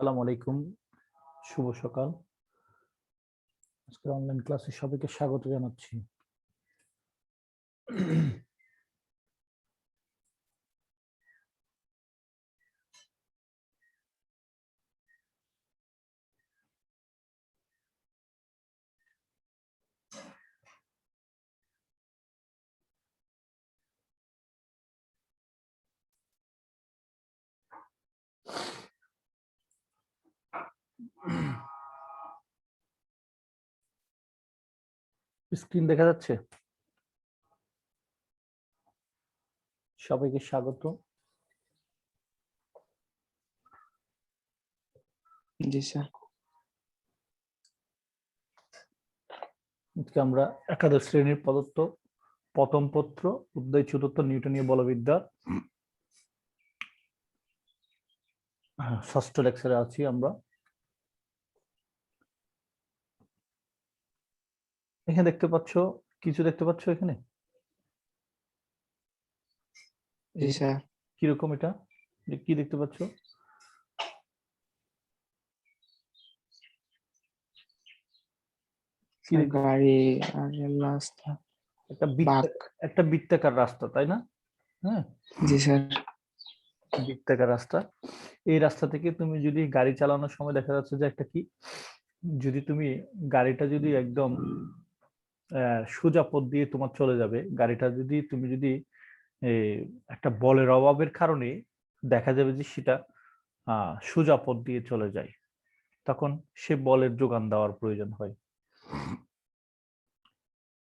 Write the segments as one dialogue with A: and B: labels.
A: আসসালামু আলাইকুম, শুভ সকাল। আজকের অনলাইন ক্লাসে সবাইকে স্বাগত জানাচ্ছি। স্ক্রিন দেখা যাচ্ছে? সবাইকে স্বাগত।
B: জি স্যার।
A: আজকে আমরা একাদশ শ্রেণীর পদার্থ প্রথম পত্র অধ্যায় চতুর্থ নিউটনীয় বলবিদ্যা ষষ্ঠ লেকচারে আছি আমরা। এখানে দেখতে পাচ্ছ, কিছু দেখতে পাচ্ছ এখানে?
B: জি স্যার।
A: কিরকম এটা, কি দেখতে পাচ্ছ?
B: গাড়ি আর রাস্তা,
A: একটা বৃত্তাকার রাস্তা, তাই না? হ্যাঁ
B: জি স্যার।
A: বৃত্তাকার রাস্তা। এই রাস্তা থেকে তুমি যদি গাড়ি চালানোর সময় দেখা যাচ্ছে যে একটা কি, যদি তুমি গাড়িটা যদি একদম সোজা পথ দিয়ে তোমার চলে যাবে, গাড়িটা যদি তুমি যদি একটা বলের অভাবের কারণে দেখা যাবে যে সেটা সোজা পথ দিয়ে চলে যায়, তখন সে বলের যোগান দেওয়ার প্রয়োজন হয়।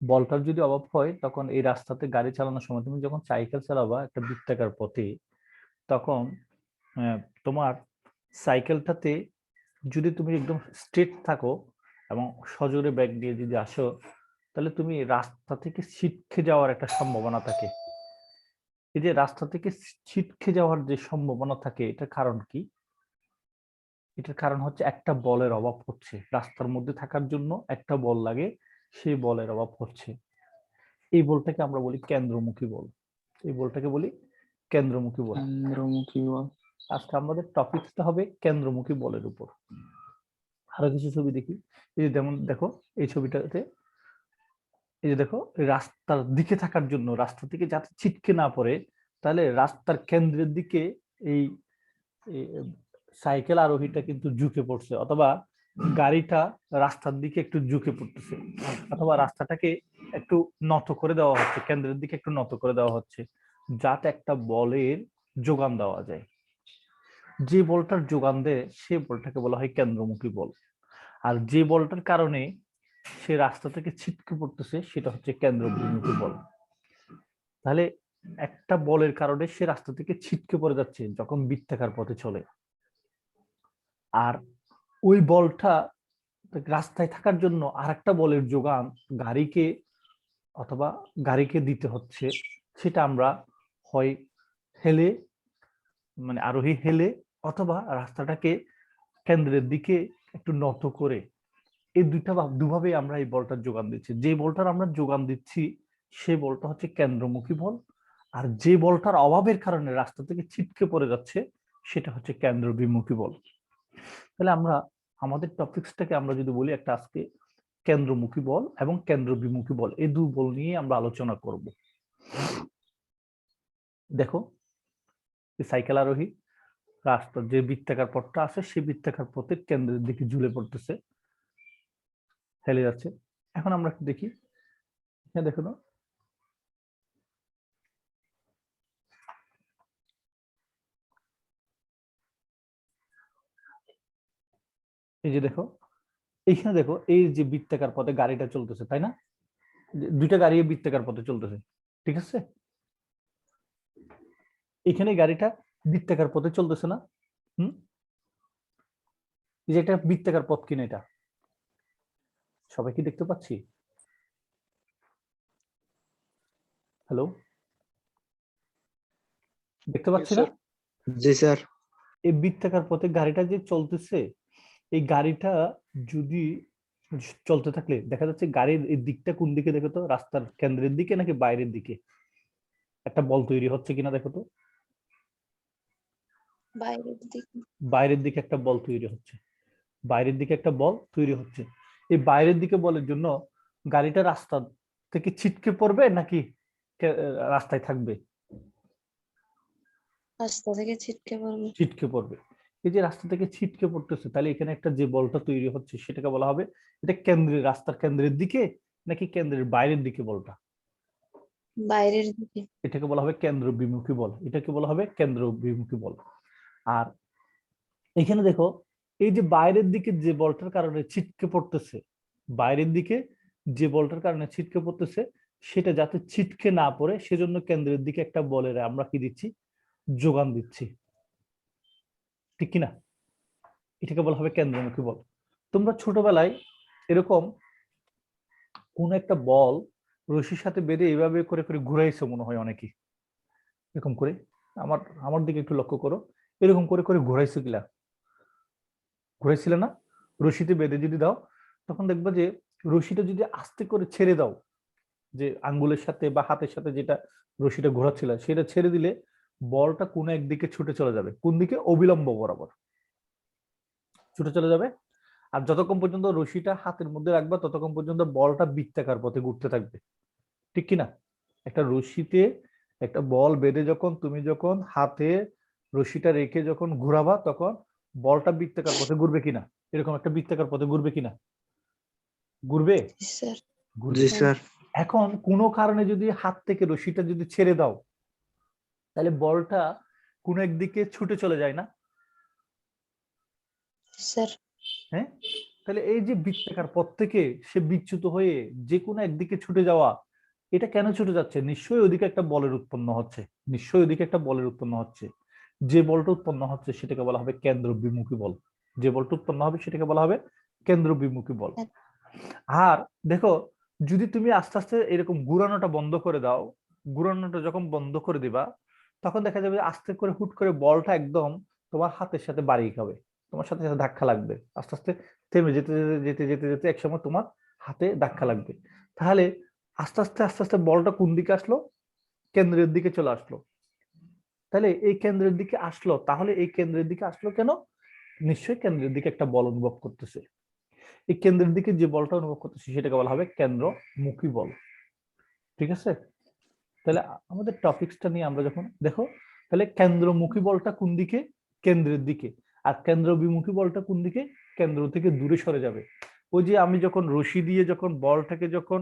A: বলটার যদি অভাব হয় তখন এই রাস্তাতে গাড়ি চালানোর সময়, তুমি যখন সাইকেল চালাবা একটা বৃত্তাকার পথে, তখন তোমার সাইকেলটাতে যদি তুমি একদম স্ট্রেট থাকো এবং সজোরে ব্যাগ দিয়ে যদি আসো, তাহলে তুমি রাস্তা থেকে ছিটকে যাওয়ার একটা সম্ভাবনা থাকে। এই যে রাস্তা থেকে ছিটকে যাওয়ার যে সম্ভাবনা থাকে, এটার কারণ কি? এটার কারণ হচ্ছে একটা বলের অভাব হচ্ছে। রাস্তার মধ্যে থাকার জন্য একটা বল লাগে, সেই বলের অভাব হচ্ছে। এই বলটাকে আমরা বলি কেন্দ্রমুখী বল। এই বলটাকে বলি কেন্দ্রমুখী বল।
B: কেন্দ্রমুখী বল।
A: আজকে আমাদের টপিকটা হবে কেন্দ্রমুখী বলের উপর। আরো কিছু ছবি দেখি। এই যে যেমন দেখো, এই ছবিটাতে এই যে দেখো, রাস্তার দিকে থাকার জন্য, রাস্তা থেকে যাতে ছিটকে না পড়ে, তাহলে রাস্তার কেন্দ্রের দিকে এই সাইকেল আরোহীটা কিন্তু ঝুঁকে পড়ছে, অথবা গাড়িটা রাস্তার দিকে একটু ঝুঁকে পড়তেছে, অথবা রাস্তাটাকে একটু নত করে দেওয়া হচ্ছে, কেন্দ্রের দিকে একটু নত করে দেওয়া হচ্ছে, যাতে একটা বলের যোগান দেওয়া যায়। যে বলটার যোগান দেয় সে বলটাকে বলা হয় কেন্দ্রমুখী বল। আর যে বলটার কারণে সে রাস্তা থেকে ছিটকে পড়তেছে সেটা হচ্ছে কেন্দ্রবিমুখী বল। তাহলে একটা বলের কারণে সে রাস্তা থেকে ছিটকে পড়ে যাচ্ছে যখন বৃত্তাকার পথে চলে, আর ওই বলটা রাস্তায় থাকার জন্য আর একটা বলের যোগান গাড়িকে অথবা গাড়িকে দিতে হচ্ছে। সেটা আমরা হয় হেলে, মানে আরোহী হেলে, অথবা রাস্তাটাকে কেন্দ্রের দিকে একটু নত করে, এই দুভাবে আমরা এই বলটার যোগান দিচ্ছি। যে বলটার আমরা যোগান দিচ্ছি সেই বলটা হচ্ছে কেন্দ্রমুখী বল, আর যে বলটার অভাবের কারণে রাস্তা থেকে ছিটকে পড়ে যাচ্ছে সেটা হচ্ছে কেন্দ্রবিমুখী বল। তাহলে আমরা আমাদের টপিকসটাকে আমরা যদি বলি, একটা আজকে কেন্দ্রমুখী বল এবং কেন্দ্রবিমুখী বল, এই দুই বল নিয়ে আমরা আলোচনা করব। দেখো, সাইকেল আরোহী রাস্তার যে বৃত্তাকার পথটা আছে সেই বৃত্তাকার পথের কেন্দ্রের দিকে ঝুলে পড়তেছে, হেলে যাচ্ছে। এখন আমরা একটু দেখি, হ্যাঁ দেখো না, এই যে দেখো, এইখানে দেখো, এই যে বৃত্তাকার পথে গাড়িটা চলতেছে, তাই না? দুইটা গাড়ি বৃত্তাকার পথে চলতেছে, ঠিক আছে? এখানে গাড়িটা বৃত্তাকার পথে চলতেছে না? হুম, এই যে একটা বৃত্তাকার পথ কিনা, এটা সবাই কি দেখতে পাচ্ছি? হ্যালো, দেখতে পাচ্ছি না?
B: জি স্যার।
A: এই বৃত্তাকার পথে গাড়িটা যে চলতেছে, এই গাড়িটা যদি চলতে থাকলে দেখা যাচ্ছে গাড়ির এই দিকটা কোন দিকে দেখো তো, রাস্তার কেন্দ্রের দিকে নাকি বাইরের দিকে? একটা বল তৈরি হচ্ছে কিনা দেখো তো।
C: বাইরের দিকে।
A: বাইরের দিকে একটা বল তৈরি হচ্ছে, বাইরের দিকে একটা বল তৈরি হচ্ছে। এই বাইরের দিকে বলের জন্য গাড়িটা রাস্তা থেকে ছিটকে পড়বে নাকি রাস্তায় থাকবে?
C: রাস্তা থেকে ছিটকে পড়বে।
A: ছিটকে পড়বে। এই যে রাস্তা থেকে ছিটকে পড়তেছে, তাহলে এখানে একটা যে বলটা তৈরি হচ্ছে সেটাকে বলা হবে, এটা কেন্দ্রের, রাস্তার কেন্দ্রের দিকে নাকি কেন্দ্রের বাইরের দিকে বলটা?
C: বাইরের দিকে।
A: এটাকে বলা হবে কেন্দ্র বিমুখী বল, এটাকে বলা হবে কেন্দ্র বিমুখী বল। আর এখানে দেখো, এই যে বাইরের দিকে যে বলটার কারণে ছিটকে পড়তেছে, বাইরের দিকে যে বলটার কারণে ছিটকে পড়তেছে, সেটা যাতে ছিটকে না পড়ে সেজন্য কেন্দ্রের দিকে একটা বলের আমরা কি দিচ্ছি, যোগান দিচ্ছি, ঠিক কিনা? এটাকে বলা হবে কেন্দ্রমুখী বল। তোমরা ছোটবেলায় এরকম কোন একটা বল রশির সাথে বেঁধে এইভাবে করে করে ঘুরাইছো মনে হয় অনেকেই, এরকম করে। আমার আমার দিকে একটু লক্ষ্য করো, এরকম করে করে ঘুরাইছো কিলা? ঘুরাইছিলে না? রশিতে বেঁধে যদি দাও, তখন দেখবা যে রশিটা যদি আস্তে করে ছেড়ে দাও, যে আঙ্গুলের সাথে বা হাতের সাথে যেটা রশিটা ঘোরাচ্ছিল সেটা ছেড়ে দিলে বলটা কোন একদিকে ছুটে চলে যাবে। কোন দিকে? অবিলম্ব বরাবর ছুটে চলে যাবে। আর যতক্ষণ পর্যন্ত রশিটা হাতের মধ্যে রাখবা ততক্ষণ পর্যন্ত বলটা বৃত্তাকার পথে ঘুরতে থাকবে, ঠিক কিনা? একটা রশিতে একটা বল বেঁধে যখন তুমি যখন হাতে রশিটা রেখে যখন ঘুরাবা, তখন বলটা বৃত্তাকার পথে ঘুরবে কিনা? এরকম একটা বৃত্তাকার পথে ঘুরবে কিনা? ঘুরবে,
C: স্যার।
A: ঘুরবে।
B: জি স্যার।
A: এখন কোনো কারণে যদি হাত থেকে রশিটা যদি ছেড়ে দাও, তাহলে বলটা কোন একদিকে ছুটে চলে যায় না?
C: স্যার।
A: হ্যাঁ, তাহলে এই যে বৃত্তাকার পথ থেকে সে বিচ্যুত হয়ে যে কোনো একদিকে ছুটে যাওয়া, এটা কেন ছুটে যাচ্ছে? নিশ্চয়ই ওদিকে একটা বলের উৎপন্ন হচ্ছে, নিশ্চয়ই ওদিকে একটা বলের উৎপন্ন হচ্ছে। যে বলটা উৎপন্ন হচ্ছে সেটাকে বলা হবে কেন্দ্র বিমুখী বল, যে বলটা উৎপন্ন হবে সেটাকে বলা হবে কেন্দ্র বিমুখী বল। আর দেখো, যদি তুমি আস্তে আস্তে এরকম ঘুরানোটা বন্ধ করে দাও, ঘুরানোটা যখন বন্ধ করে দিবা, তখন দেখা যাবে আস্তে করে হুট করে বলটা একদম তোমার হাতের সাথে বাড়ি খাবে, তোমার সাথে সাথে ধাক্কা লাগবে, আস্তে আস্তে থেমে যেতে যেতে যেতে যেতে যেতে একসময় তোমার হাতে ধাক্কা লাগবে। তাহলে আস্তে আস্তে আস্তে আস্তে বলটা কোন দিকে আসলো? কেন্দ্রের দিকে চলে আসলো। তাহলে এই কেন্দ্রের দিকে আসলো, তাহলে এই কেন্দ্রের দিকে আসলো কেন? নিশ্চয়ই কেন্দ্রের দিকে একটা বল অনুভব করতেছে। এই কেন্দ্রের দিকে যে বলটা অনুভব করতেছে সেটাকে বলা হবে কেন্দ্রমুখী বল, ঠিক আছে? তাহলে আমাদের টপিকসটা নিয়ে আমরা যখন দেখো, তাহলে কেন্দ্রমুখী বলটা কোন দিকে? কেন্দ্রের দিকে। আর কেন্দ্র বিমুখী বলটা কোন দিকে? কেন্দ্র থেকে দূরে সরে যাবে। ওই যে আমি যখন রশি দিয়ে যখন বলটাকে যখন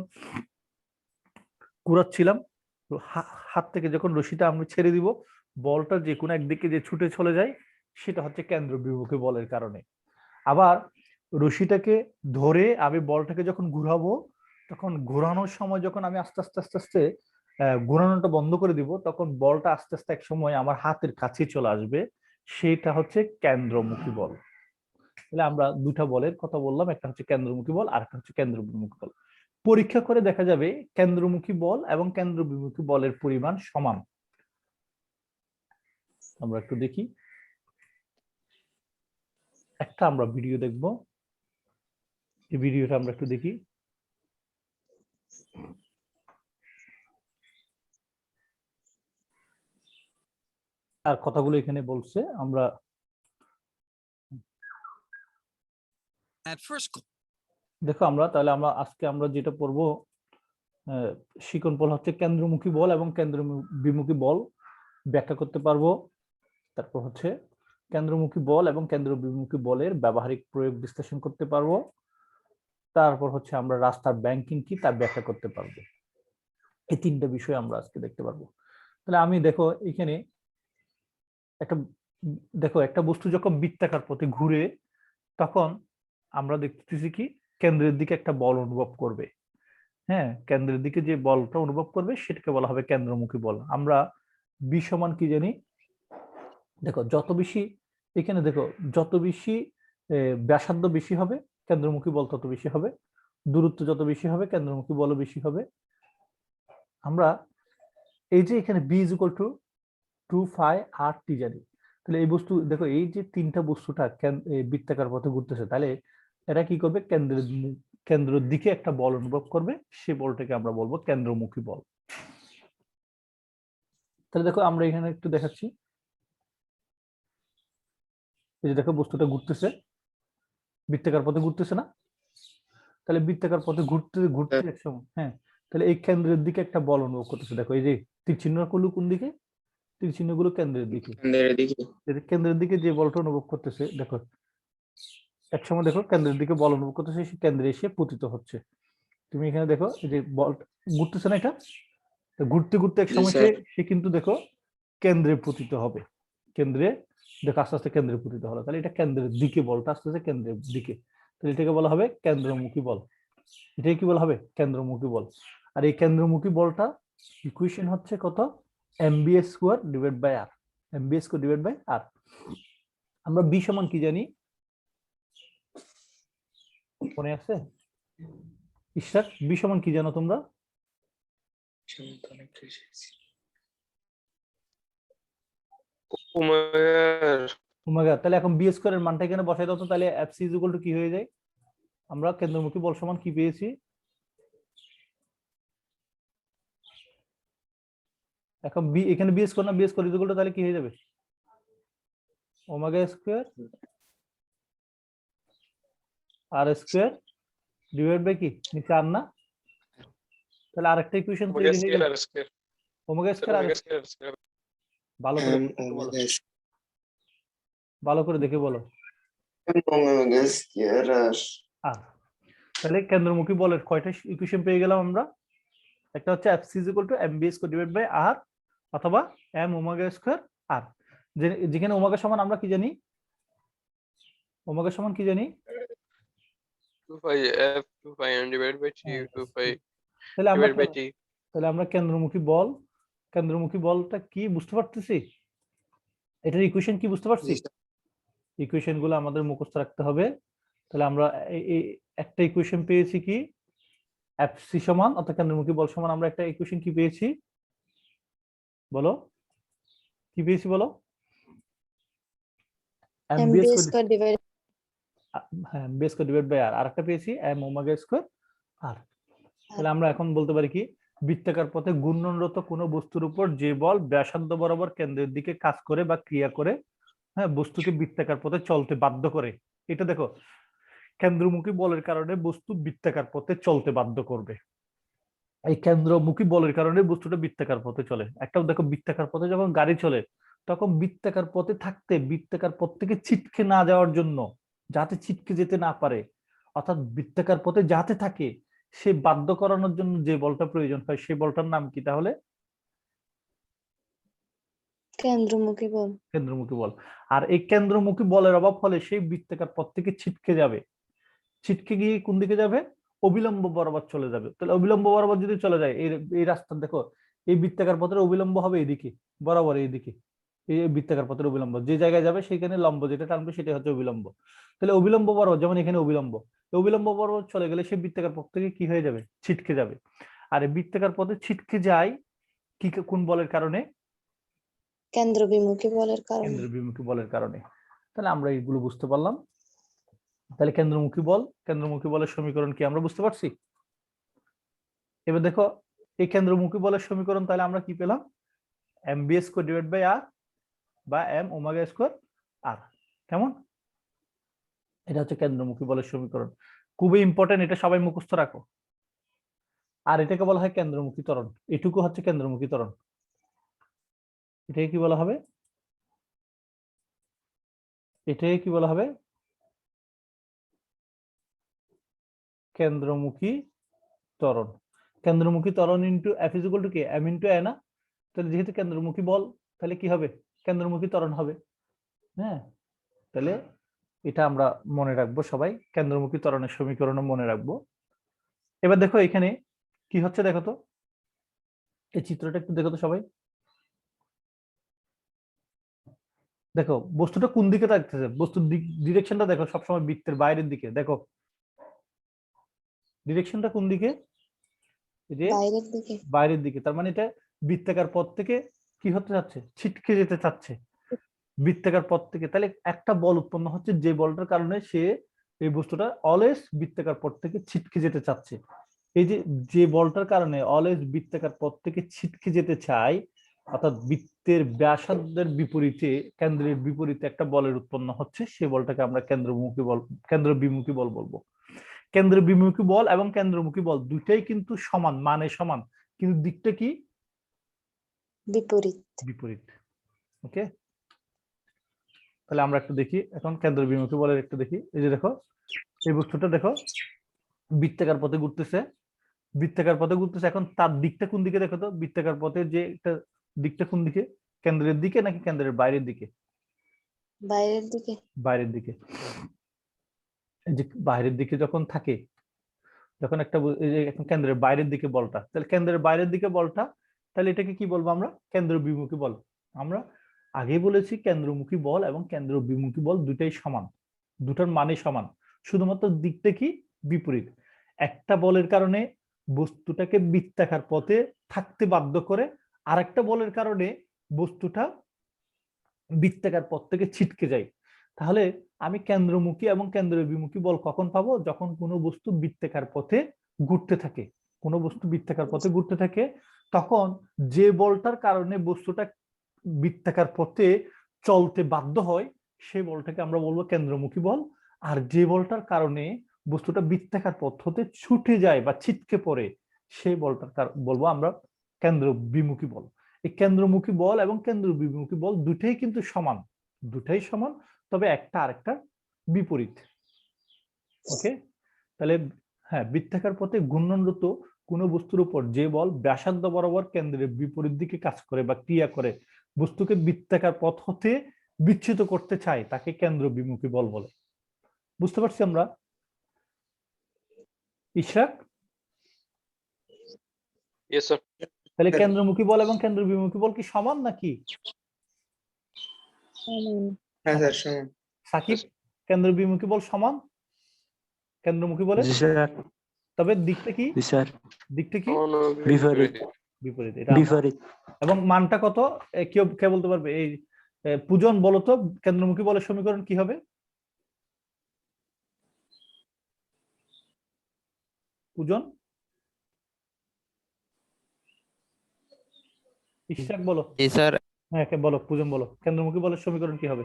A: কুড়াচ্ছিলাম, হাত থেকে যখন রশিটা আমি ছেড়ে দিব, বলটা যে কোনো একদিকে যে ছুটে চলে যায়, সেটা হচ্ছে কেন্দ্র বিমুখী বলের কারণে। আবার রশিটাকে ধরে আমি বলটাকে যখন ঘুরাবো, তখন ঘোরানোর সময় যখন আমি আস্তে আস্তে আস্তে আস্তে ঘোরানোটা বন্ধ করে দিব, তখন বলটা আস্তে আস্তে এক সময় আমার হাতের কাছে চলে আসবে, সেটা হচ্ছে কেন্দ্রমুখী বল। তাহলে আমরা দুটা বলের কথা বললাম, একটা হচ্ছে কেন্দ্রমুখী বল আর একটা হচ্ছে কেন্দ্র বিমুখী বল। পরীক্ষা করে দেখা যাবে কেন্দ্রমুখী বল এবং কেন্দ্র বিমুখী বলের পরিমাণ সমান। আমরা একটু দেখি, একটা আমরা ভিডিও দেখব, এই ভিডিওটা আমরা একটু দেখি। আর কথাগুলো এখানে বলছে আমরা দেখো। আমরা তাহলে আমরা আজকে আমরা যেটা পড়বো, শিকন বল হচ্ছে কেন্দ্রমুখী বল এবং কেন্দ্র বিমুখী বল ব্যাখ্যা করতে পারবো। তারপর হচ্ছে কেন্দ্রমুখী বল এবং কেন্দ্র বিমুখী বলের ব্যবহারিক প্রয়োগ বিশ্লেষণ করতে পারবো। তারপর হচ্ছে আমরা রাস্তার ব্যাংকিং কি তা ব্যাখ্যা করতে পারবো। এই তিনটা বিষয় আমরা আজকে দেখতে পারবো। তাহলে আমি দেখো এখানে একটা, দেখো একটা বস্তু যখন বৃত্তাকার পথে ঘুরে, তখন আমরা দেখতেছি কি কেন্দ্রের দিকে একটা বল অনুভব করবে। হ্যাঁ, কেন্দ্রের দিকে যে বলটা অনুভব করবে সেটাকে বলা হবে কেন্দ্রমুখী বল। আমরা বি সমান কি জানি? দেখো যত বেশি, এখানে দেখো যত বেশি ব্যাসার্ধ বেশি হবে কেন্দ্রমুখী বল তত বেশি হবে, দূরত্ব যত বেশি হবে কেন্দ্রমুখী বলও বেশি হবে। আমরা এই যে এখানে B is equal two 2π/r জানি, তাহলে এই বস্তু দেখো, এই যে তিনটা বস্তুটা বৃত্তাকার পথে ঘুরতেছে, তাহলে এরা কি করবে? কেন্দ্রের দিকে একটা বল অনুভব করবে, সে বলটাকে আমরা বলবো কেন্দ্রমুখী বল। তাহলে দেখো আমরা এখানে একটু দেখাচ্ছি, এই যে দেখো বস্তুটা ঘুরতেছে, বৃত্তাকার পথে ঘুরতেছে না? তাহলে বৃত্তাকার পথে ঘুরতে ঘুরতে এক সময়, হ্যাঁ, তাহলে এই কেন্দ্রের দিকে একটা বল অনুভব করতেছে। দেখো এই যে তীর চিহ্ন গুলো কোন দিকে? তীর চিহ্ন গুলো কেন্দ্রের দিকে।
B: কেন্দ্রের দিকে।
A: কেন্দ্রের দিকে যে বলটা অনুভব করতেছে, দেখো এক সময় দেখো কেন্দ্রের দিকে বল অনুভব করতেছে, সে কেন্দ্রে এসে পতিত হচ্ছে। তুমি এখানে দেখো এই যে বল ঘুরতেছে না, এটা তো ঘুরতে ঘুরতে এক
B: জি
A: সময়
B: স্যার।
A: সে কিন্তু দেখো কেন্দ্রে পতিত হবে। কেন্দ্রে দেখো আস্তে আস্তে কেন্দ্রে পতিত হলো, তাহলে এটা কেন্দ্রের দিকে বলটা আস্তে আস্তে কেন্দ্রের দিকে, তাহলে এটাকে বলা হবে কেন্দ্রমুখী বল। এটাকে কি বলা হবে? কেন্দ্রমুখী বল। আর এই কেন্দ্রমুখী বলটা ইকুয়েশন হচ্ছে কত? mb² divide by R. mb² divide by R. আমরা বি সমান কি জানি? মনে আছে ইশরাক, বি সমান কি জানো তোমরা? ওমেগা। তাহলে এখন বি স্কয়ারের মানটা এখানে বসাই দাও তো, তাহলে এফসি ইজ ইকুয়াল টু কি হয়ে যায়? আমরা কেন্দ্রমুখী বল সমান কি পেয়েছি? এখন বি, এখানে বি স্কয়ার না, B square is equal to তাহলে কি হয়ে যাবে? Omega square R square divide by কি, নিচে আর না? তাহলে আরেকটা ইকুয়েশন তৈরি হয়ে গেল, ওমেগা স্কয়ার আর ভালো করে বলো, ভালো করে দেখে বলো। আর তাহলে কেন্দ্রমুখী বলের কয়টা ইকুয়েশন পেয়ে গেলাম আমরা? একটা হচ্ছে FC is equal to MB square divide by R, অথবা এম ওমেগা স্কয়ার আর, যেখানে ওমেগা সমান আমরা কি জানি? ওমেগা সমান কি জানি?
D: 2 pi f 2 pi m divided by t 2 pi
A: তাহলে আমরা
D: divided by t.
A: তাহলে আমরা কেন্দ্রমুখী বল, কেন্দ্রমুখী বলটা কি বুঝতে পারতেছি? এটার ইকুয়েশন কি বুঝতে পারছি? ইকুয়েশন গুলো আমাদের মুখস্থ রাখতে হবে। তাহলে আমরা এই একটা ইকুয়েশন পেয়েছি কি, এফসি সমান অর্থাৎ কেন্দ্রমুখী বল সমান আমরা একটা ইকুয়েশন কি পেয়েছি বলো, কি পেয়েছি বলো?
C: mb স্কয়ার ডিভাইড
A: হ্যাঁ, বি স্কয়ার ডিভাইড বাই আর। আরেকটা পেয়েছি এম ওমেগা স্কয়ার আর। তাহলে আমরা এখন বলতে পারি কি, বৃত্তাকার পথে ঘূর্ণনরত কোনো বস্তুর উপর যে বল ব্যাসার্ধ বরাবর কেন্দ্রের দিকে কাজ করে বা ক্রিয়া করে, হ্যাঁ, বস্তুকে বৃত্তাকার পথে চলতে বাধ্য করে। এটা দেখো কেন্দ্রমুখী বলের কারণে বস্তু বৃত্তাকার পথে চলতে বাধ্য করবে। এই কেন্দ্রমুখী বলের কারণে বস্তুটা বৃত্তাকার পথে চলে। একটা দেখো বৃত্তাকার পথে যখন গাড়ি চলে, তখন বৃত্তাকার পথে থাকতে বৃত্তাকার পথ থেকে ছিটকে না যাওয়ার জন্য, যাতে ছিটকে যেতে না পারে, অর্থাৎ বৃত্তাকার পথে যাতে থাকে, সে বাধ্য করানোর জন্য যে বলটা প্রয়োজন হয়, সেই বলটার নাম কি তাহলে?
C: কেন্দ্রমুখী বল।
A: কেন্দ্রমুখী বল। আর এই কেন্দ্রমুখী বলের অভাব ফলে সেই বৃত্তাকার পথ থেকে ছিটকে যাবে, ছিটকে গিয়ে কোন দিকে যাবে? অবিলম্ব বরাবর চলে যাবে। তাহলে অবিলম্ব বরাবর যদি চলে যায়, এই রাস্তা দেখো, এই বৃত্তাকার পথের অবিলম্ব হবে এইদিকে বরাবর, এইদিকে এই বৃত্তাকার পথের অবিলম্ব যে জায়গায় যাবে সেখানে লম্ব যেটা টানবে সেটা হচ্ছে অবিলম্ব। তাহলে অবিলম্ব বরাবর, যেমন এখানে অবিলম্ব, অবিলম্ব বরাবর চলে গেলে সেই বৃত্তাকার পথ থেকে কি হয়ে যাবে? ছিটকে যাবে। আর এই বৃত্তাকার পথে ছিটকে যায় কি, কোন বলের কারণে?
C: কেন্দ্রবিমুখী বলের কারণে।
A: কেন্দ্রবিমুখী বলের কারণে। তাহলে আমরা এইগুলো বুঝতে পারলাম। তাহলে কেন্দ্রমুখী বল, কেন্দ্রমুখী বলের সমীকরণ কি আমরা বুঝতে পারছি। এবার দেখো এই কেন্দ্রমুখী বলের সমীকরণ তাহলে আমরা কি পেলাম? mb স্কয়ার ডিভাইড বাই আর বা m ওমেগা স্কয়ার আর। কেমন? এটা হচ্ছে কেন্দ্রমুখী বলের সমীকরণ, খুবই ইম্পর্টেন্ট, এটা সবাই মুখস্থ রাখো। আর এটাকে বলা হয় কেন্দ্রমুখী ত্বরণ। এটুকু হচ্ছে কেন্দ্রমুখী ত্বরণ। এটাকে কি বলা হবে? এটাকে কি বলা হবে? কেন্দ্রমুখী ত্বরণ। কেন্দ্রমুখী ত্বরণ into F is equal to কি, এম ইনটু এ না? তাহলে যেহেতু কেন্দ্রমুখী বল, তাহলে কি হবে? কেন্দ্রমুখী ত্বরণ হবে। হ্যাঁ, তাহলে এটা আমরা মনে রাখবো সবাই, কেন্দ্রমুখী ত্বরণের সমীকরণও মনে রাখবো। এবার দেখো এখানে কি হচ্ছে, দেখো তো এই চিত্রটা একটু দেখো তো সবাই। দেখো বস্তুটা কোন দিকে থাকতেছে, বস্তুর ডিরেকশনটা দেখো সবসময় বৃত্তের বাইরের দিকে। দেখো ডিরেকশনটা কোন দিকে?
C: বাইরের দিকে।
A: বাইরের দিকে। তার মানে এটা বৃত্তাকার পথ থেকে কি হতে যাচ্ছে? ছিটকে যেতে চাচ্ছে বৃত্তাকার পথ থেকে। তাহলে একটা বল উৎপন্ন হচ্ছে, যে বলটার কারণে সে এই বস্তুটা অলওয়েজ বৃত্তাকার পথ থেকে ছিটকে যেতে চাচ্ছে। এই যে যে বলটার কারণে অলওয়েজ বৃত্তাকার পথ থেকে ছিটকে যেতে চায়, অর্থাৎ বৃত্তের ব্যাসার্ধের বিপরীতে কেন্দ্রের বিপরীতে একটা বলের উৎপন্ন হচ্ছে, সেই বলটাকে আমরা কেন্দ্রমুখী বল, কেন্দ্র বিমুখী বল বলবো। কেন্দ্র বিমুখী বল এবং কেন্দ্রমুখী বল দুইটাই কিন্তু সমান, মানে সমান, কিন্তু দিকটা কি?
C: বিপরীত।
A: বিপরীত। ওকে, তাহলে আমরা একটু দেখি এখন কেন্দ্র বিমুখী বলের একটু দেখি। এই যে দেখো, এই বস্তুটা দেখো বৃত্তাকার পথে ঘুরতেছে, বৃত্তাকার পথে ঘুরতেছে। এখন তার দিকটা কোন দিকে দেখো তো, বৃত্তাকার পথে যে একটা দিকটা কোন দিকে? কেন্দ্রের দিকে নাকি কেন্দ্রের বাইরের দিকে?
C: বাইরের দিকে।
A: বাইরের দিকে। এই যে বাইরের দিকে যখন থাকে, যখন একটা এই যে এখন কেন্দ্রের বাইরের দিকে বলটা, তাহলে কেন্দ্রের বাইরের দিকে বলটা, তাহলে এটাকে কি বলবো আমরা? কেন্দ্র বিমুখী বল। আমরা আগেই বলেছি কেন্দ্রমুখী বল এবং কেন্দ্র বিমুখী বল দুটাই সমান, দুটার মানে সমান, শুধুমাত্র দিকটা কি বিপরীত। একটা বলের কারণে বস্তুটাকে বৃত্তাকার পথে থাকতে বাধ্য করে, আর একটা বলের কারণে বস্তুটা বৃত্তাকার পথ থেকে ছিটকে যায়। তাহলে আমি কেন্দ্রমুখী এবং কেন্দ্র বিমুখী বল কখন পাবো? যখন কোনো বস্তু বৃত্তাকার পথে ঘুরতে থাকে, কোনো বস্তু বৃত্তাকার পথে ঘুরতে থাকে, তখন যে বলটার কারণে বস্তুটা বৃত্তাকার পথে চলতে বাধ্য হয়, সেই বলটাকে আমরা বলবো কেন্দ্রমুখী বল। আর যে বলটার কারণে বস্তুটা বৃত্তাকার পথ হতে ছুটে যায় বা ছিটকে পড়ে, সেই বলটার বলবো আমরা কেন্দ্র বিমুখী বল। এই কেন্দ্রমুখী বল এবং কেন্দ্র বিমুখী বল দুটাই কিন্তু সমান, দুটাই সমান, তবে একটা আরেকটার বিপরীত। ওকে, তাহলে হ্যাঁ, বৃত্তাকার পথে ঘূর্ণনরত কোনো বস্তুর উপর যে বল ব্যাসার্ধ বরাবর কেন্দ্রের বিপরীত দিকে কাজ করে বা ক্রিয়া করে বস্তুকে বৃত্তাকার পথ হতে বিচ্যুত করতে চায়, তাকে কেন্দ্র বিমুখী বল বলে। বুঝতে পারছি আমরা? Ishraq,
D: Yes, sir.
A: তাহলে কেন্দ্রমুখী বল এবং কেন্দ্র বিমুখী বল কি সমান নাকি?
B: হ্যাঁ স্যার সমান।
A: সাকিব, কেন্দ্র বিমুখী বল সমান কেন্দ্রমুখী বলে?
E: জি স্যার।
A: তবে দিকটা কি?
E: জি স্যার।
A: দিকটা কি?
D: Oh, no,
E: বিপরীত।
A: বিপরীত। এটা আমরা-
E: বিপরীত।
A: এবং মানটা কত? কেউ কে বলতে পারবে? এই পূজন বলো তো, কেন্দ্রমুখী বলের সমীকরণ কি হবে? পূজন, ইশরাক বলো।
E: জি স্যার।
A: হ্যাঁ বলো, পূজন বলো, কেন্দ্রমুখী বলের সমীকরণ কি হবে?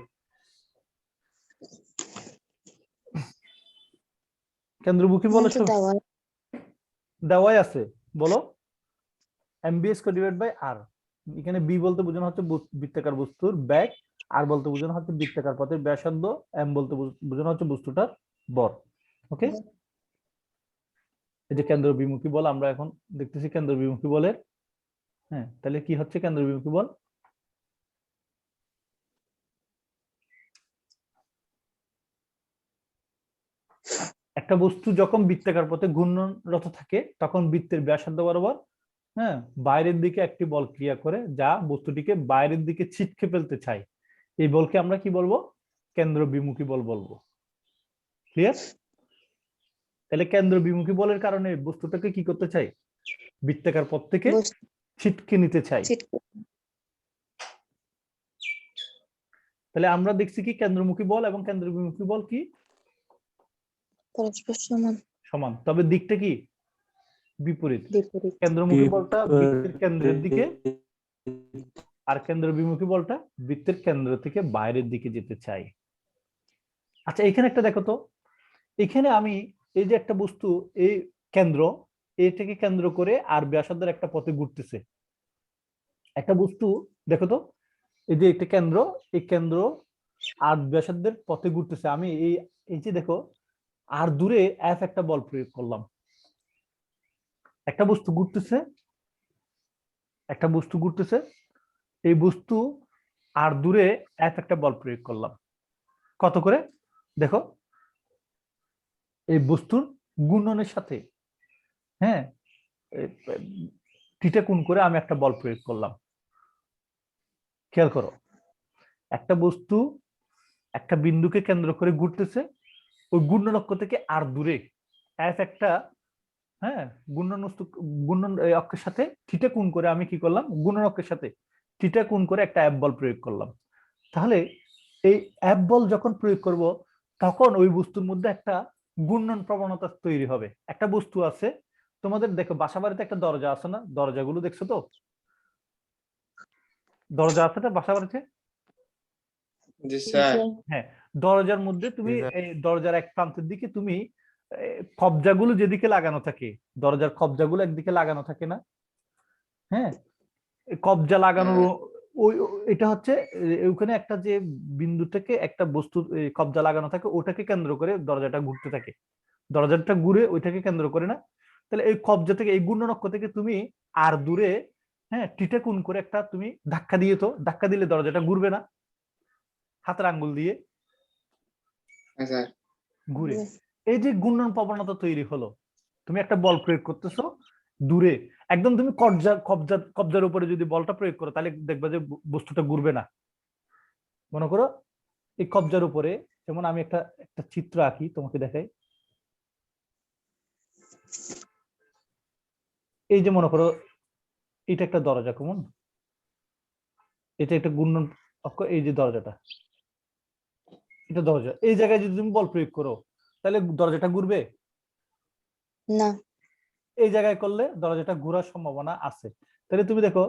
A: কেন্দ্রমুখী বলের দেওয়াই আছে, বলো। এমবিএস ডিভাইড বাই আর। এখানে বি বলতে বোঝানো হচ্ছে বৃত্তাকার বস্তুর ব্যাগ, আর বলতে বোঝানো হচ্ছে বৃত্তাকার পথের ব্যাসার্ধ, এম বলতে বোঝানো হচ্ছে বস্তুটার বর। ওকে, এই যে কেন্দ্র বিমুখী বল আমরা এখন দেখতেছি কেন্দ্র বিমুখী বলের। হ্যাঁ, তাহলে কি হচ্ছে কেন্দ্র বিমুখী বল? একটা বস্তু যখন বৃত্তাকার পথে ঘূর্ণনরত থাকে, তখন বৃত্তের ব্যাসার্ধ বরাবর হ্যাঁ বাইরের দিকে একটি বল ক্রিয়া করে, যা বস্তুটিকে বাইরের দিকে ছিটকে ফেলতে চায়। এই বলকে আমরা কি বলবো? কেন্দ্র বিমুখী বল বলবো। ক্লিয়ার? তাহলে কেন্দ্র বিমুখী বলের কারণে বস্তুটাকে কি করতে চাই? বৃত্তাকার পথ থেকে ছিটকে নিতে চাই। তাহলে আমরা দেখছি কি কেন্দ্রমুখী বল এবং কেন্দ্র বিমুখী বল কি
C: পরস্পর সমান।
A: সমান, তবে দিকটা কি বিপরীত। কেন্দ্রমুখী বলটা বৃত্তের কেন্দ্রের দিকে, আর কেন্দ্র বিমুখী বলটা বৃত্তের কেন্দ্র থেকে বাইরের দিকে যেতে চাই। আচ্ছা, এখানে একটা দেখো তো, এখানে আমি এই যে একটা বস্তু, এই কেন্দ্র, এটাকে কেন্দ্র করে আর ব্যাসার্ধের একটা পথে ঘুরতেছে একটা বস্তু, দেখো তো, এই যে একটা কেন্দ্র, এই কেন্দ্র আর ব্যাসার্ধের পথে ঘুরতেছে। আমি এই যে দেখো, আর দূরে এফ একটা বল প্রয়োগ করলাম, একটা বস্তু ঘুরতেছে, একটা বস্তু ঘুরতেছে, এই বস্তু আর দূরে এফ একটা বল প্রয়োগ করলাম। কত করে? দেখো, এই বস্তুর ঘূর্ণনের সাথে হ্যাঁ থিটা কোণ করে আমি একটা বল প্রয়োগ করলাম। খেয়াল করো, একটা বস্তু একটা বিন্দুকে কেন্দ্র করে ঘুরতেছে, ওই ঘূর্ণন অক্ষ থেকে আর দূরে এফ একটা ঘূর্ণন অক্ষের সাথে থিটা কোণ করে আমি কি করলাম? ঘূর্ণন অক্ষের সাথে থিটা কোণ করে একটা এফ বল প্রয়োগ করলাম। তাহলে এই এফ বল যখন প্রয়োগ করব, তখন ওই বস্তুর মধ্যে একটা ঘূর্ণন প্রবণতা তৈরি হবে। একটা বস্তু আছে, তোমাদের দেখো বাসা বাড়িতে একটা দরজা আছে না? দরজাগুলো দেখছো তো? দরজা আছে না বাসা বাড়িতে?
B: জি স্যার।
A: হ্যাঁ, দরজার মধ্যে তুমি এই দরজার এক প্রান্তের দিকে তুমি কবজাগুলো যেদিকে লাগানো থাকে, দরজার কবজাগুলো একদিকে লাগানো থাকে না? হ্যাঁ, এই কবজা লাগানোর এটা হচ্ছে ওখানে একটা যে বিন্দু থেকে একটা বস্তু কবজা লাগানো থাকে, ওটাকে কেন্দ্র করে দরজাটা ঘুরতে থাকে। দরজাটা ঘুরে ওইটাকে কেন্দ্র করে না? তাহলে এই কবজা থেকে, এই গুণনক্ষ থেকে তুমি আর দূরে, হ্যাঁ, টিটা কোণ করে একটা তুমি ধাক্কা দিয়ে, তো ধাক্কা দিলে দরজাটা ঘুরবে না? হাতের আঙ্গুল দিয়ে
B: হ্যাঁ স্যার।
A: ঘুরে। এই যে ঘূর্ণন প্রবণতা তৈরি হলো, তুমি একটা বল প্রয়োগ করতেছো দূরে, একদম তুমি কবজার উপরে যদি বলটা প্রয়োগ করো, তাহলে দেখবা যে বস্তুটা ঘুরবে না। মনে করো এই কবজার উপরে, যেমন আমি একটা একটা চিত্র আঁকি তোমাকে দেখাই। এই যে মনে করো এটা একটা দরজা, কেমন, এটা একটা ঘূর্ণন অক্ষ, এই যে দরজাটা, এটা দরজা, এই জায়গায় যদি তুমি বল প্রয়োগ করো তাহলে দরজাটা ঘুরবে?
C: না।
A: এই জায়গায় করলে দরজাটা ঘোরার সম্ভাবনা আছে। তাহলে তুমি দেখো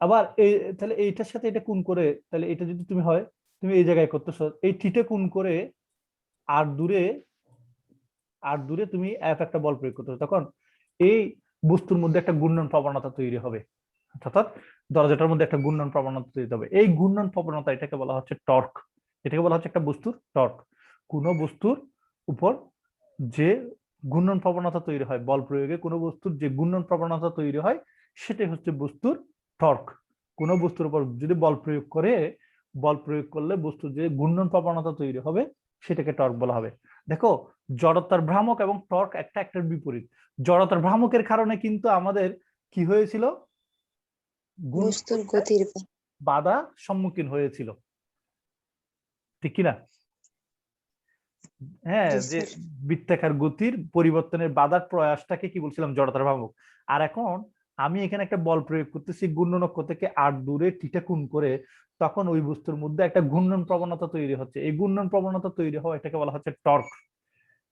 A: আবার এই, তাহলে এইটার সাথে এটা কোণ করে, তাহলে এটা যদি তুমি হয়, তুমি এই জায়গায় করতেছো, এই থিটা কোণ করে আর দূরে তুমি একটা বল প্রয়োগ করতেছো, তখন এই বস্তুর মধ্যে একটা ঘূর্ণন প্রবণতা তৈরি হবে, অর্থাৎ দরজাটার মধ্যে একটা ঘূর্ণন প্রবণতা তৈরি হবে। এই ঘূর্ণন প্রবণতা, এটাকে বলা হচ্ছে টর্ক। এটাকে বলা হচ্ছে একটা বস্তুর টর্ক। কোনো বস্তুর উপর যে ঘূর্ণন প্রবণতা তৈরি হয়, বল প্রয়োগে কোনো বস্তুর যে ঘূর্ণন প্রবণতা তৈরি হয়, সেটাই হচ্ছে বস্তুর টর্ক। কোনো বস্তুর উপর যদি বল প্রয়োগ করলে বস্তুর যে ঘূর্ণন প্রবণতা তৈরি হবে, সেটাকে টর্ক বলা হবে। দেখো, জড়তার ভ্রামক এবং টর্ক একটা একটার বিপরীত। জড়তার ভ্রামকের কারণে কিন্তু আমাদের কি হয়েছিল,
C: বস্তুর গতির
A: বাধা সম্মুখীন হয়েছিল, ঠিক কিনা? হ্যাঁ, যে বৃত্তাকার গতির পরিবর্তনের বাধার প্রয়াসটাকে কি বলছিলাম, জড়তার ভ্রামক। আর এখন আমি এখানে একটা বল প্রয়োগ করতেছি ঘূর্ণনক্ষ থেকে আর দূরে টিটা কোণ করে, তখন ওই বস্তুর মধ্যে একটা ঘূর্ণন প্রবণতা তৈরি হচ্ছে। এই ঘূর্ণন প্রবণতা তৈরি হওয়া, এটাকে বলা হচ্ছে টর্ক।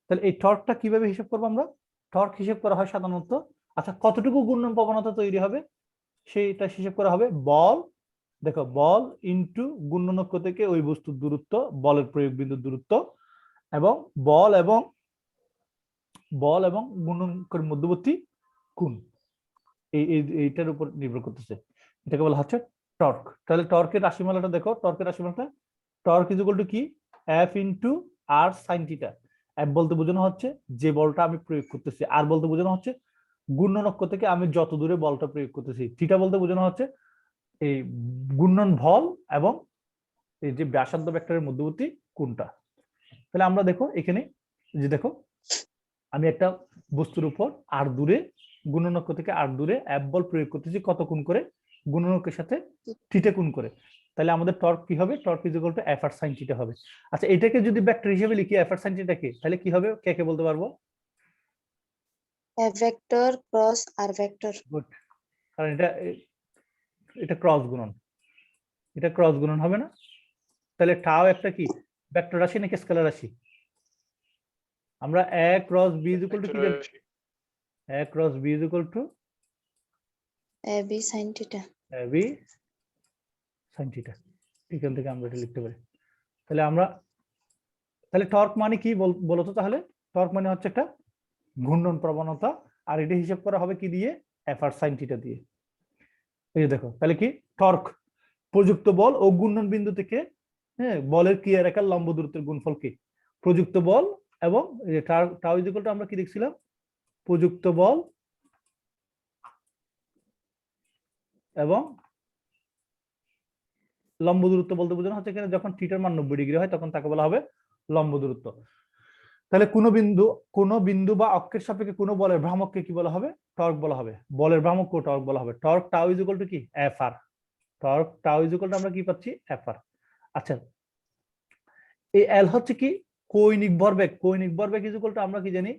A: তাহলে এই টর্কটা কিভাবে হিসাব করবো আমরা? টর্ক হিসাব করা হয় সাধারণত, আচ্ছা কতটুকু ঘূর্ণন প্রবণতা তৈরি হবে সেইটা হিসাব করা হবে বল, দেখো বল ইনটু ঘূর্ণনক্ষ থেকে ওই বস্তুর দূরত্ব, বলের প্রয়োগ বিন্দুর দূরত্ব, এবং বল এবং ঘূর্ণনকের মধ্যবর্তী কোণ, এইটার উপর নির্ভর করতেছে। এটাকে বলা হচ্ছে টর্ক। তাহলে টর্কের রাশিমালাটা দেখো, টর্কের রাশিমালাটা, টর্ক ইজ ইকুয়াল টু কি, এফ ইনটু আর সাইন থিটা। এফ বলতে বোঝানো হচ্ছে যে বলটা আমি প্রয়োগ করতেছি, আর বলতে বোঝানো হচ্ছে ঘূর্ণনক্ষ থেকে আমি যত দূরে বলটা প্রয়োগ করতেছি, থিটা বলতে বোঝানো হচ্ছে এই ঘূর্ণন বল এবং এই যে ব্যাসার্ধ ভেক্টরের মধ্যবর্তী কোণটা। তাহলে আমরা দেখো এখানে যে দেখো, আমি একটা বস্তুর উপর আর দূরে, গুণনক্ষ থেকে আর দূরে এফ বল প্রয়োগ করতেছি, কত কোণ করে, গুণনকের সাথে থিটা কোণ করে। তাহলে আমাদের টর্ক কি হবে, torque is equal to F R sine theta হবে। আচ্ছা এটাকে যদি ভেক্টর হিসেবে লিখি, এফ আর সাইন থিটাকে, তাহলে কি হবে, কে কে বলতে পারবো?
C: এফ ভেক্টর ক্রস আর ভেক্টর।
A: গুড, কারণ এটা ক্রস গুণন, এটা ক্রস গুণন হবে না? তাহলে টাও একটা কি ভেক্টর রাশি নাকি স্কেলার রাশি? আমরা A cross B is equal to কি জানি, A cross B is equal to
C: A B sine theta.
A: A B sine theta. এখান থেকে আমরা এটা লিখতে পারি। তাহলে টর্ক মানে কি বলতো? তাহলে টর্ক মানে হচ্ছে একটা ঘূর্ণন প্রবণতা, আর এটা হিসাব করা হবে কি দিয়ে, এফ আর সাইন থিটা দিয়ে। এই যে দেখো, তাহলে কি টর্ক প্রযুক্ত বল ও ঘূর্ণন বিন্দু থেকে, হ্যাঁ, বলের ক্রিয়া রেখার লম্ব দূরত্বের গুণফল কি, প্রযুক্ত বল এবং টাউ ইজ ইকুয়াল টু আমরা কি দেখছিলাম, প্রযুক্ত বল এবং লম্ব দূরত্ব বলতে বোঝানো হচ্ছে এখানে যখন থিটার মান 90 ডিগ্রি হয়, তখন তাকে বলা হবে লম্ব দূরত্ব। তাহলে কোন বিন্দু বা অক্ষের সাপেক্ষে কোন বলের ভ্রামককে কি বলা হবে, টর্ক বলা হবে। বলের ভ্রামককে টর্ক বলা হবে। Torque tau is equal to কি, F R. Torque tau is equal to আমরা কি পাচ্ছি, এফ আর। আচ্ছা এই এল হচ্ছে কি কৌণিক ভরবেগ। কৌণিক ভরবেগ ইজ ইকুয়াল টু আমরা কি জানি,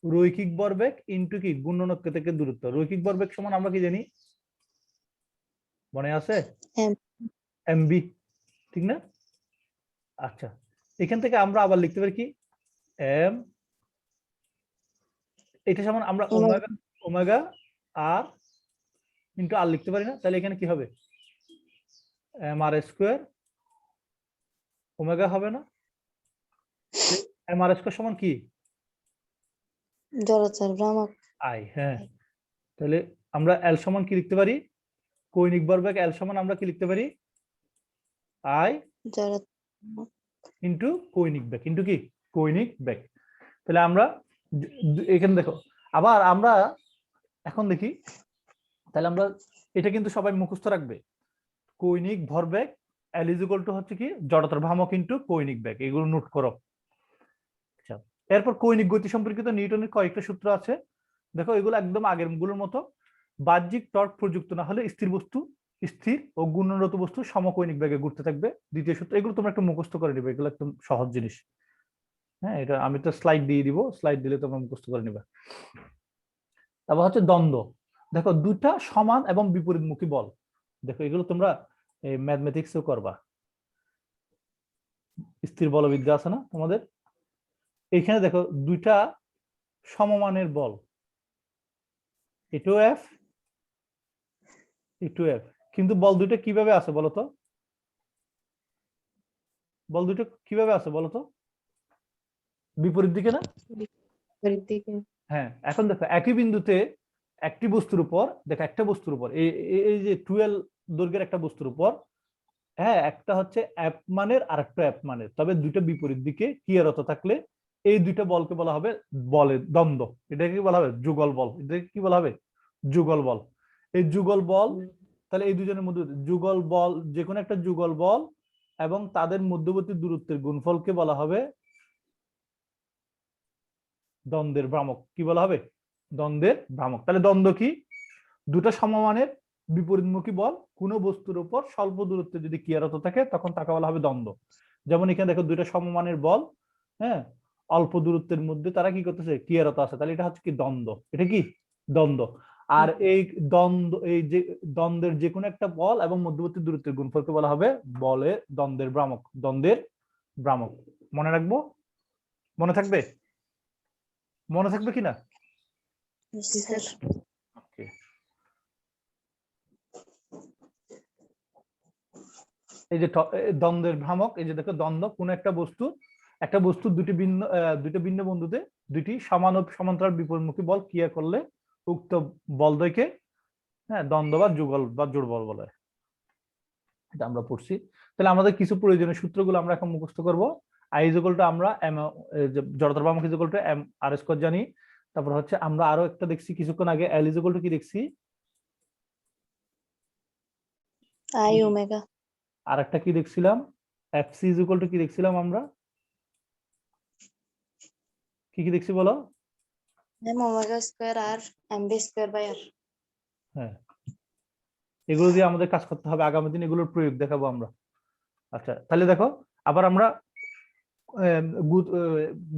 A: রৈখিক ভরবেগ ইনটু কি গুণনক্ষ থেকে দূরত্ব। রৈখিক ভরবেগ সমান আমরা কি জানি, মনে আছে, এমবি, ঠিক না? আচ্ছা এখান থেকে আমরা আবার লিখতে পারি কি, এম, এটা সমান আমরা ওমেগা, ওমেগা আর ইনটু আর লিখতে পারি না? তাহলে এখানে কি হবে, এম আর স্কোয়ার ওমেগা হবে না? এম আর স্কোয়ার সমান কি?
C: জড়তার ভ্রামক
A: আই। হ্যাঁ, তাহলে আমরা এল সমান কি লিখতে পারি? কৌণিক ভরবেগ এল সমান আমরা কি লিখতে পারি? আই
C: জড়তা
A: ইন্টু কৌণিক বেগ, ইন্টু কি কৌণিক বেগ। তাহলে আমরা এখানে দেখো, আবার আমরা এখন দেখি, তাহলে আমরা এটা কিন্তু সবাই মুখস্থ রাখবে। কৌণিক ভরবেগ এল ইজ ইকুয়াল টু হচ্ছে কি জড়তার ভ্রামক ইন্টু কৌণিক বেগ, এগুলো নোট করো। আচ্ছা, এরপর কৌণিক গতি সম্পর্কিত নিউটনের কয়েকটা সূত্র আছে, দেখো এগুলো একদম আগের গুলোর মতো। বাহ্যিক টর্ক প্রযুক্ত না হলে স্থির বস্তু স্থির ও ঘূর্ণনরত বস্তু সমকৌণিক বেগে ঘুরতে থাকবে। দ্বিতীয় সূত্র, এগুলো তোমরা একটু মুখস্থ করে নিবে, এগুলো একদম সহজ জিনিস। হ্যাঁ, এটা আমি তো স্লাইড দিয়ে দিব, স্লাইড দিলে তোমরা মুখস্থ করে নিবে। তারপর হচ্ছে দ্বন্দ্ব, দেখো দুটা সমান এবং বিপরীতমুখী বল, দেখো এগুলো তোমরা ম্যাথমেটিক্সও করবা, স্থির বলবিদ্যা আছে না তোমাদের, এইখানে দেখো দুইটা সমমানের বল, এটু এফ এটু এফ, কিন্তু বল দুইটা কিভাবে আছে বলতো? বল দুটো কিভাবে আছে বলতো? বিপরীত দিকে না?
C: বিপরীত দিকে।
A: হ্যাঁ, এখন দেখো একই বিন্দুতে একটি বস্তুর উপর, দেখো একটা বস্তুর উপর এই যে 12 দৈর্ঘ্যের একটা বস্তুর উপর, হ্যাঁ একটা হচ্ছে এফ মানের আর একটা এফ মানের, তবে দুইটা বিপরীত দিকে ক্রিয়ারত থাকলে এই দুইটা বলকে বলা হবে বলের দ্বন্দ্ব। এটাকে কি বলা হবে? যুগল বল। এটাকে কি বলা হবে? যুগল বল। এই যুগল বল, তাহলে এই দুজনের মধ্যে যুগল বল, যে কোনো একটা যুগল বল এবং তাদের মধ্যবর্তী দূরত্বের গুণফলকে বলা হবে দ্বন্দ্বের ভ্রামক। কি বলা হবে? দ্বন্দ্বের ভ্রামক। তাহলে দ্বন্দ্ব কি? দুটো সমমানের বিপরীতমুখী বল কোনো বস্তুর উপর স্বল্প দূরত্বে যদি ক্রিয়ারত থাকে তখন তাকে বলা হবে দ্বন্দ্ব। যেমন এখানে দেখো দুটো সমমানের বল, হ্যাঁ অল্প দূরত্বের মধ্যে তারা কি করতেছে? ক্রিয়ারত আছে, তাহলে এটা হচ্ছে কি দ্বন্দ্ব। এটা কি দ্বন্দ্ব। আর এই দ্বন্দ্ব, এই যে দ্বন্দ্বের যে কোনো একটা বল এবং মধ্যবর্তী দূরত্বের গুণফলকে বলা হবে বলের দ্বন্দ্বের ভ্রামক। দ্বন্দ্বের ভ্রামক মনে রাখবো, মনে থাকবে? মনে থাকবে কিনা?
C: স্যার
A: ওকে, এই যে দ্বন্দ্বের ভ্রামক, এই যে দেখো দ্বন্দ্ব কোন একটা বস্তু দুটি ভিন্ন বন্ধুতে দুটি সমান ও সমান্তরাল বিপরীতমুখী বল ক্রিয়া করলে উক্ত বলদ্বয়কে হ্যাঁ দ্বন্দ্ব বা যুগল বা জোড় বল বলে। এটা আমরা পড়ছি। তাহলে আমাদের কিছু প্রয়োজনীয় সূত্রগুলো আমরা এখন মুখস্থ করব। আই ইজ ইকুয়াল টু আমরা জড়তার ভ্রামক is equal to M R square জানি। তারপর হচ্ছে আমরা আরো একটা দেখছি কিছুক্ষণ আগে, এল ইজ ইকুয়াল টু কি দেখছি?
C: I omega.
A: আর একটা কি দেখছিলাম? F C is equal to কি দেখছিলাম আমরা? কি কি দেখছি বলো?
C: M omega square R M B square by R.
A: হ্যাঁ, এগুলো দিয়ে আমাদের কাজ করতে হবে, আগামী দিন এগুলোর প্রয়োগ দেখাবো আমরা। আচ্ছা, তাহলে দেখো আবার আমরা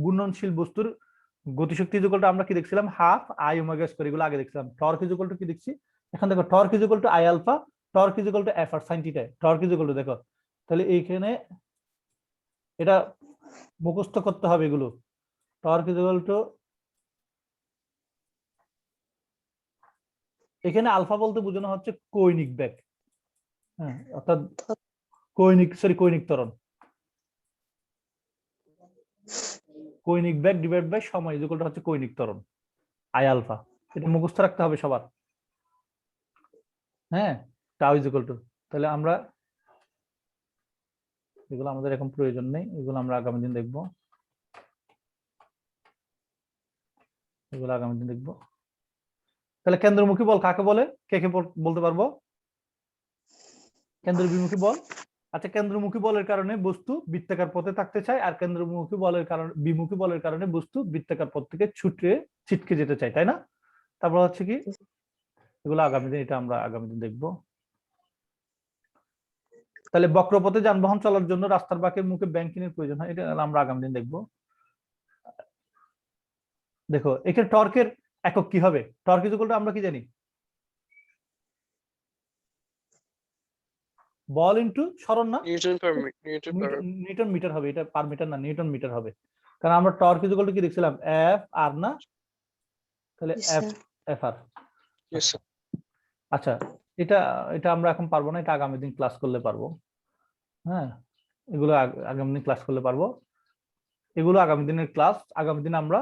A: ঘূর্ণনশীল বস্তুর গতিশক্তি ইজ ইকুয়াল টু আমরা কি দেখছিলাম? হাফ আই ওমেগা স্কয়ার, এগুলো আগে দেখছিলাম। টর্ক ইজ ইকুয়াল টু কি দেখছি? এখন দেখো torque is equal to I alpha, torque is equal to F R sine theta. Torque is equal to দেখো, তাহলে এইখানে এটা মুখস্থ করতে হবে এগুলো। টর্ক ইজ ইকুয়াল টু, এখানে আলফা বলতে বোঝানো হচ্ছে কৌণিক বেগ, হ্যাঁ অর্থাৎ কৌণিক ত্বরণ। কৌণিক বেগ ডিভাইড বাই সময় ইজ ইকুয়াল টু হচ্ছে কৌণিক ত্বরণ, আই আলফা। এটা মুখস্থ রাখতে হবে সবার। হ্যাঁ, টাউ ইজ ইকুয়াল টু, তাহলে আমরা এগুলো আমাদের এখন প্রয়োজন নেই, এগুলো আমরা আগামী দিন দেখবো, এগুলো আগামী দিন দেখবো। তাহলে কেন্দ্রমুখী বল কাকে বলে? কে কে বলতে পারবো? কেন্দ্র বিমুখী বল। আচ্ছা, কেন্দ্রমুখী বলের কারণে বস্তু বৃত্তাকার পথে থাকতে চায়, আর কেন্দ্রমুখী বলের কারণে বিমুখী বলের কারণে বস্তু বৃত্তাকার পথ থেকে ছিটকে যেতে চায়, তাই না? তারপর হচ্ছে কি এগুলো আগামী দিন, এটা আমরা আগামী দিন দেখবো। তাহলে বক্রপথে যানবাহন চলার জন্য রাস্তার বাঁকের মুখে ব্যাংকিংয়ের প্রয়োজন হয়, এটা আমরা আগামী দিন দেখবো। দেখো এখানে টর্কের একক কি হবে? টর্ক ইজ ইকুয়াল টু আমরা কি জানি? বল ইনটু সরণ না? নিউটন মিটার হবে, এটা পার মিটার না, নিউটন মিটার হবে, কারণ আমরা টর্ক ইজ ইকুয়াল টু কি দেখছিলাম? এফ আর না? তাহলে এফ আর। আচ্ছা, এটা এটা আমরা এখন পারবো না, এটা আগামী দিন ক্লাস করলে পারবো। হ্যাঁ, এগুলো আগামী দিন ক্লাস করলে পারবো। এগুলো আগামী দিনের ক্লাস। আগামী দিন আমরা